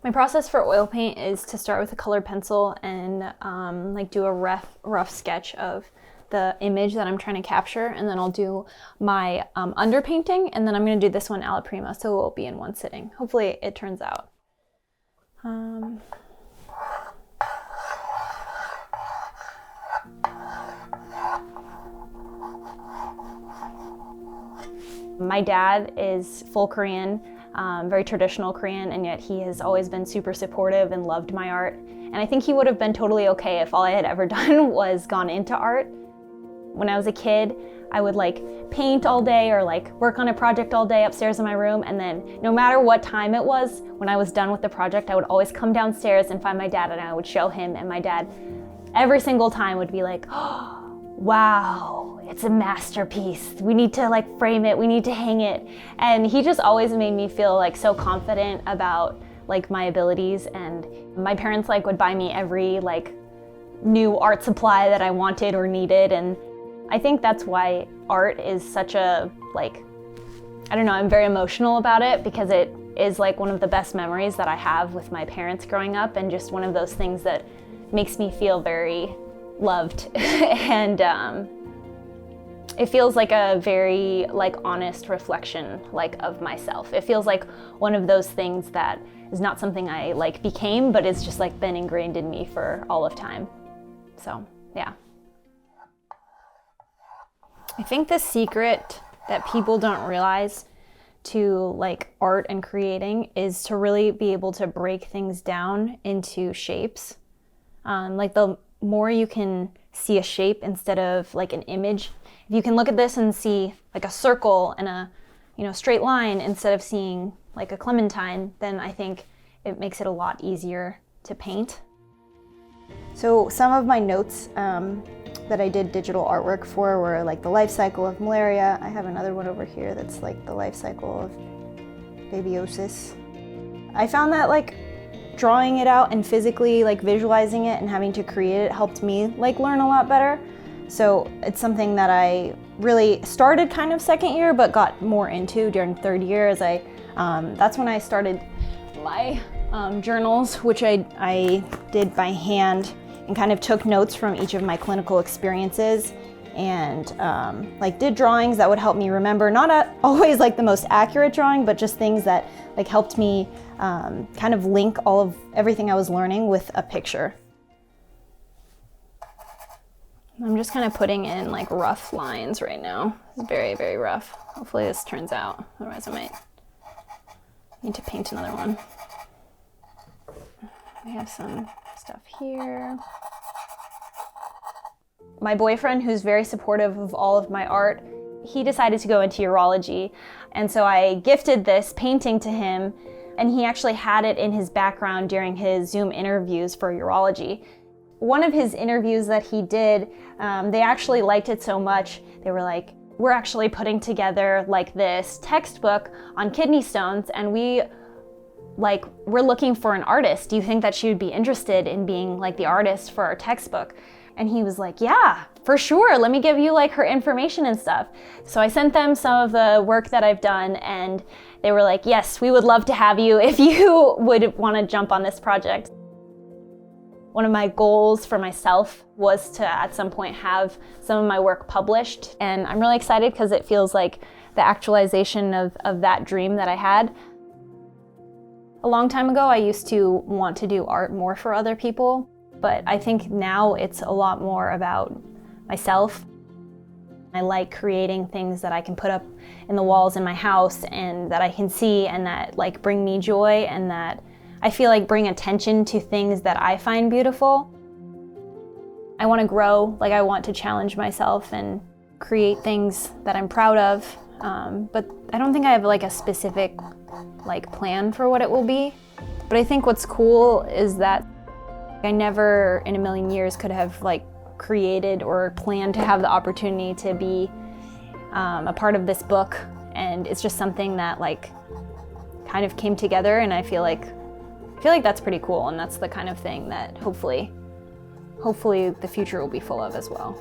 My process for oil paint is to start with a colored pencil and like do a rough sketch of the image that I'm trying to capture, and then I'll do my underpainting, and then I'm going to do this one alla prima, so it will be in one sitting. Hopefully it turns out. My dad is full Korean, very traditional Korean, and yet he has always been super supportive and loved my art. And I think he would have been totally okay if all I had ever done was gone into art. When I was a kid, I would like paint all day or like work on a project all day upstairs in my room, and then no matter what time it was, when I was done with the project, I would always come downstairs and find my dad, and I would show him, and my dad every single time would be like, "Oh, wow, it's a masterpiece. We need to like frame it, we need to hang it." And he just always made me feel like so confident about like my abilities, and my parents like would buy me every like new art supply that I wanted or needed, and I think that's why art is such a like, I don't know, I'm very emotional about it because it is like one of the best memories that I have with my parents growing up, and just one of those things that makes me feel very loved and it feels like a very like honest reflection like of myself. It feels like one of those things that is not something I like became, but it's just like been ingrained in me for all of time. So yeah. I think the secret that people don't realize to like art and creating is to really be able to break things down into shapes. Like the more you can see a shape instead of like an image. If you can look at this and see like a circle and a straight line instead of seeing like a clementine, then I think it makes it a lot easier to paint. So some of my notes that I did digital artwork for were like the life cycle of malaria. I have another one over here that's like the life cycle of babyosis. I found that like drawing it out and physically like visualizing it and having to create it helped me like learn a lot better. So it's something that I really started kind of second year but got more into during third year as that's when I started my journals, which I did by hand and kind of took notes from each of my clinical experiences and like did drawings that would help me remember, not always like the most accurate drawing, but just things that like helped me kind of link all of everything I was learning with a picture. I'm just kind of putting in like rough lines right now. It's very, very rough. Hopefully this turns out, otherwise I might need to paint another one. We have some stuff here. My boyfriend, who's very supportive of all of my art, he decided to go into urology. And so I gifted this painting to him, and he actually had it in his background during his Zoom interviews for urology. One of his interviews that he did, they actually liked it so much, they were like, "We're actually putting together like this textbook on kidney stones, and we're looking for an artist. Do you think that she would be interested in being like the artist for our textbook?" And he was like, "Yeah, for sure. Let me give you like her information and stuff." So I sent them some of the work that I've done, and they were like, "Yes, we would love to have you if you would want to jump on this project." One of my goals for myself was to at some point have some of my work published, and I'm really excited because it feels like the actualization of that dream that I had. A long time ago, I used to want to do art more for other people, but I think now it's a lot more about myself. I like creating things that I can put up in the walls in my house and that I can see and that like bring me joy and that I feel like bring attention to things that I find beautiful. I want to grow, like I want to challenge myself and create things that I'm proud of, but I don't think I have like a specific like plan for what it will be. But I think what's cool is that I never in a million years could have like created or planned to have the opportunity to be a part of this book, and it's just something that like kind of came together, and I feel like that's pretty cool, and that's the kind of thing that hopefully the future will be full of as well.